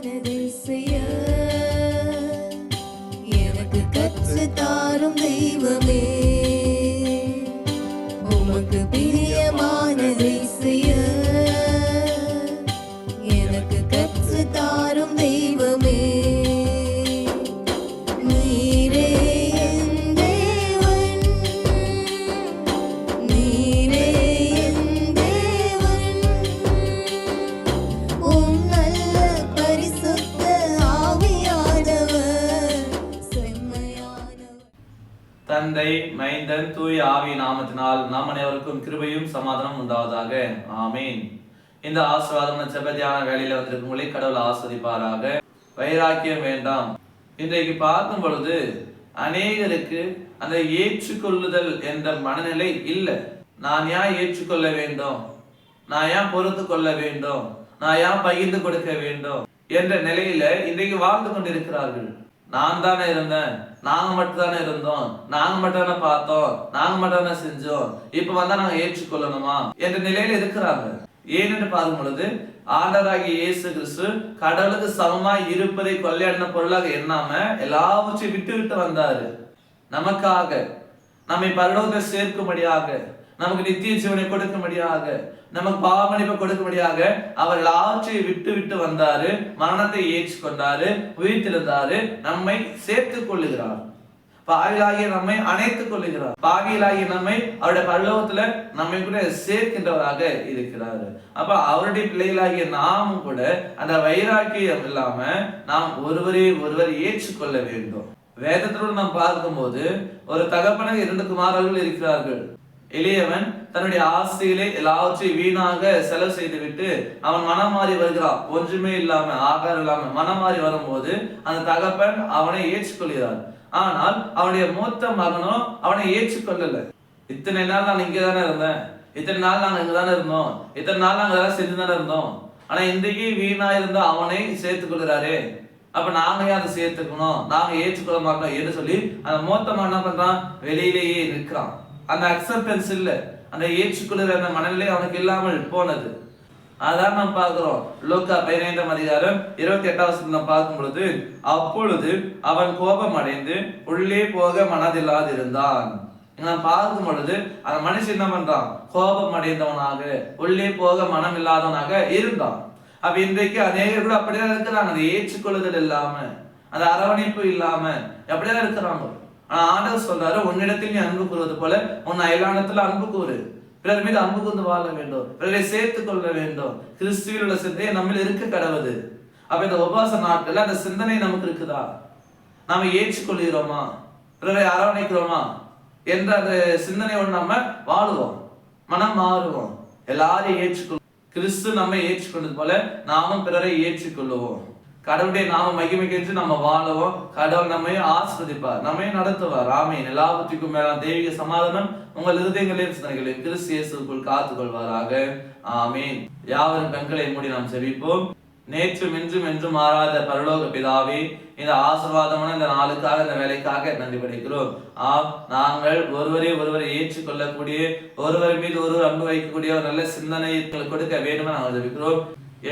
பிரியமானதை செய்ய எனக்கு கற்று தாரும் தெய்வமே. உமக்கு பிரியமானதை செய்ய எனக்கு கற்று தாரும் தெய்வமே. நீரே என் தேவன், நீரே என் தேவன். உம் நல்ல பரிசுத்த ஆவியானவர் செம்மையானவர். தந்தை, மைந்தன், தூய ஆவி நாமத்தினால் நாம் அனைவருக்கும் கிருபையும் சமாதானம் உண்டாவதாக. ஆமீன். இந்த ஆசீர்வாதமான ஜெப தியான வேளையில வந்திருக்கும் உங்களை கடவுள் ஆஸ்வதிப்பாராக. வைராக்கியம் வேண்டாம். இன்றைக்கு பார்க்கும் பொழுது அநேகருக்கு அந்த ஏற்றுக்கொள்ளுதல் என்ற மனநிலை இல்லை. நான் ஏன் ஏற்றுக்கொள்ள வேண்டும், நான் ஏன் பொறுத்து கொள்ள வேண்டும், நான் ஏன் பகிர்ந்து கொடுக்க வேண்டும் என்ற நிலையில இன்றைக்கு வாழ்ந்து கொண்டிருக்கிறார்கள். நான் தானே இருந்தேன், நாங்க மட்டும் தானே இருந்தோம், நாங்க மட்டும் தானே பார்த்தோம், நாங்க மட்டும் தானே செஞ்சோம், இப்ப வந்தா நாங்க ஏற்றுக்கொள்ளணுமா என்ற நிலையில இருக்கிறாங்க. ஏனென்று பார்க்கும் பொழுது ஆண்டவராகிய இயேசு கிறிஸ்து கடவுளுக்கு சமமாய் இருப்பதை கொள்ளையாடின பொருளாக எண்ணாம எல்லாவற்றையும் விட்டு விட்டு வந்தாரு. நமக்காக, நம்மை பரலோகத்தில் சேர்க்கும்படியாக, நமக்கு நித்திய ஜீவனை கொடுக்கும்படியாக, நமக்கு பாவமன்னிப்பை கொடுக்கும்படியாக அவர் எல்லாவற்றையும் விட்டு விட்டு வந்தாரு. மரணத்தை ஏற்றுக்கொண்டாரு, உயிர்த்தெழுந்தாரு, நம்மை சேர்த்துக் கொள்ளுகிறார். பாவிகளாகிய நம்மை அணைத்துக் கொள்ளுகிறார். பாவிகளாகிய நம்மை அவருடைய பரலோகத்துல நம்மை கூட சேர்க்கின்றவராக இருக்கிறார். அப்ப அவருடைய பிள்ளைகளாகிய நாமும் கூட அந்த வைராக்கியம் இல்லாம நாம் ஒருவரை ஒருவர் ஏற்றுக்கொள்ள வேண்டும். வேதத்தோடு நாம் பார்க்கும்போது ஒரு தகப்பனுக்கு 2 குமாரர்கள் இருக்கிறார்கள். எளியவன் தன்னுடைய ஆசையிலே எல்லாவற்றையும் வீணாக செலவு செய்து விட்டு அவன் மனம் மாறி வருகிறான். ஒன்றுமே இல்லாம, ஆகாரம் இல்லாம மனம் மாறி வரும்போது அந்த தகப்பன் அவனை ஏற்றுக்கொள்கிறார். ஆனால் அவனுடைய மூத்த மகனோ அவனை ஏற்றுக்கொள்ளல. இத்தனை நாள் நான் இங்கே தானே இருந்தேன், இத்தனை நாள் நாங்க இங்கதானே இருந்தோம், இத்தனை நாள் நாங்க இதெல்லாம் செஞ்சு தானே இருந்தோம், ஆனா இன்றைக்கு வீணா இருந்த அவனை சேர்த்துக் கொள்கிறாரே, அப்ப நாங்க ஏன் அதை சேர்த்துக்கணும், நாங்க ஏற்றுக்கொள்ள மாட்டோம் என்று சொல்லி அந்த மூத்த மகன் என்ன பண்றான், வெளியிலேயே நிற்கிறான். அந்த அக்செப்டன்ஸ் இல்ல, அந்த ஏற்றுக்கொள்கிற அந்த மனநிலை அவனுக்கு இல்லாமல் போனது. அதான் நாம் பார்க்கிறோம். லூக்கா 15 அதிகாரம் 28 நாம் பார்க்கும் பொழுது, அப்பொழுது அவன் கோபம் அடைந்து உள்ளே போக மனதில்லாதிருந்தான். நாம் பார்க்கும் பொழுது அந்த மனுஷன் என்ன பண்றான், கோபம் அடைந்தவனாக, உள்ளே போக மனம் இல்லாதவனாக இருந்தான். அப்ப இன்றைக்கு அநேகர் கூட அப்படிதான் இருக்கிறாங்க. அந்த ஏற்றுக்கொள்ளுதல் இல்லாம, அந்த அரவணைப்பு இல்லாம அப்படிதான் இருக்கிறாங்க. ஆனா ஆண்டவர் சொல்றாரு, உன்னிடத்தில் நீ அன்பு கூறுவது போல உன் அயலானத்துல அன்பு கூறு, பிறர் மீது அன்பு கூர்ந்து வாழ வேண்டும், பிறரை சேர்த்துக் கொள்ள வேண்டும். கிறிஸ்துவில் உள்ள சிந்தையை நம்ம இருக்க கடவுது. அப்ப இந்த உபவாச நாட்கள் அந்த சிந்தனை நமக்கு இருக்குதா, நாம ஏற்றுக்கொள்கிறோமா, பிறரை அரவணைக்கிறோமா என்ற அந்த சிந்தனையோடு நம்ம வாழுவோம், மனம் மாறுவோம், எல்லாரையும் ஏற்றுக்கொள்வோம். கிறிஸ்து நம்மை ஏற்றுக்கொண்டது போல நாமும் பிறரை ஏற்றுக்கொள்ளுவோம். கடவுளுடைய நாம மகிமைக்கென்று நம்ம வாழவோம். கடவுள் நம்மை ஆஸ்வதிப்பார், நம்மை நடத்துவார். ஆமீன். எல்லாவற்றுக்கும் மேலான தெய்வீக சமாதானம் உங்கள் இருதயங்களின் சிந்தனைகளில் கிறிஸ்து இயேசுவுக்குள் காத்துக் கொள்வாராக. ஆமீன். யாவரும் கண்களை மூடி நாம் செபிப்போம். நேற்றும் இன்றும் என்றும் மாறாத பரலோக பிதாவே, இந்த ஆசீர்வாதமான இந்த நாளுக்காக, இந்த வேலைக்காக நன்றி படைக்கிறோம். நாங்கள் ஒருவரை ஒருவரை ஏற்றுக்கொள்ளக்கூடிய, ஒருவர் மீது ஒருவர் அன்பு வைக்கக்கூடிய ஒரு நல்ல சிந்தனை கொடுக்க வேண்டும் நாங்கள் ஜெபிக்கிறோம்.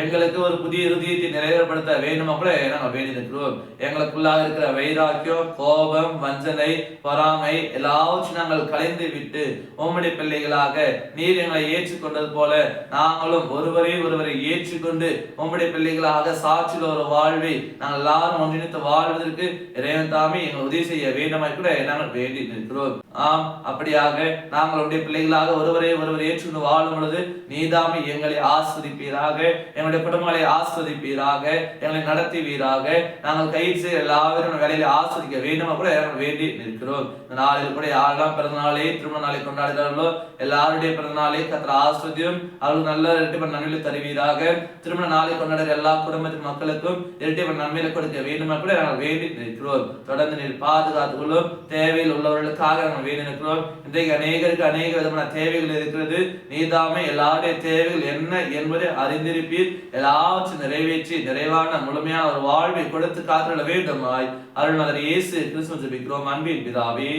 எங்களுக்கு ஒரு புதிய இருதயத்தை நிறைவேற்றப்படுத்த வேண்டுமா கூட நாங்கள் வேண்டி இருக்கிறோம். எங்களுக்குள்ளாக இருக்கிற வைராக்கியம், கோபம், வஞ்சனை, பொறாமை எல்லாவற்றையும் நாங்கள் கலைந்து விட்டு உம்முடைய பிள்ளைகளாக நீர் எங்களை ஏற்றுக்கொண்டது போல நாங்களும் ஒருவரை ஒருவரை ஏற்றுக்கொண்டு உம்முடைய பிள்ளைகளாக சாட்சியில் ஒரு வாழ்வை நாங்கள் எல்லாரும் ஒன்றிணைத்து வாழ்வதற்கு இறைவன் தாமே எங்கள் உதவி செய்ய வேண்டுமாய் கூட நாங்கள் வேண்டி நிற்கிறோம். ஆம், அப்படியாக நாங்கள் உடைய பிள்ளைகளாக ஒருவரை ஒருவர் ஏற்றுக்கொண்டு வாழும் பொழுது நீதாமே எங்களை ஆஸ்வதிப்பீராக, எங்களுடைய குடும்பங்களை ஆஸ்வதிப்பீராக, எங்களை நடத்துவீராக. நாங்கள் கைது செய்ய எல்லாரும் வேலையில ஆஸ்வதிக்க வேண்டுமா கூட வேண்டி நிற்கிறோம். இந்த நாளில் கூட யாரெல்லாம் பிறந்த நாளை, திருமண நாளை கொண்டாடுகிறார்களோ எல்லாருடைய பிறந்த நாளை கர்த்தர் ஆஸ்வதியும் அவர்களுக்கு நல்ல இரட்டிப்பு நன்மையை தருவீராக. திருமண நாளை கொண்டாடுகிற எல்லா குடும்பத்தின் மக்களுக்கும் இரட்டிப்பு நன்மையை கொடுக்க வேண்டுமா கூட நாங்கள் வேண்டி நிற்கிறோம். தொடர்ந்து நீர் பாதுகாத்துக்கொள்ளும். தேவையில் உள்ளவர்களுக்காக நாங்கள் வேண்டி நிற்கிறோம். இன்றைக்கு அநேகருக்கு அநேக விதமான தேவைகள் இருக்கிறது. நீதாமே எல்லாருடைய தேவைகள் என்ன என்பதை அறிந்திருப்பீர். எல்லாவற்றையும் நிறைவேற்றி நிறைவான முழுமையான ஒரு வாழ்வை கொடுத்து காத்துள்ள வேண்டுமாய் அருள்மகன் இயேசு கிறிஸ்துவை ஜெபிக்கிறோம் அன்பின் பிதாவே.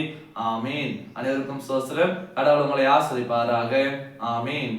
ஆமீன். அனைவருக்கும் ஸ்தோத்திரம். கடவுள் உங்களை ஆசீர்வதிப்பாராக. ஆமீன்.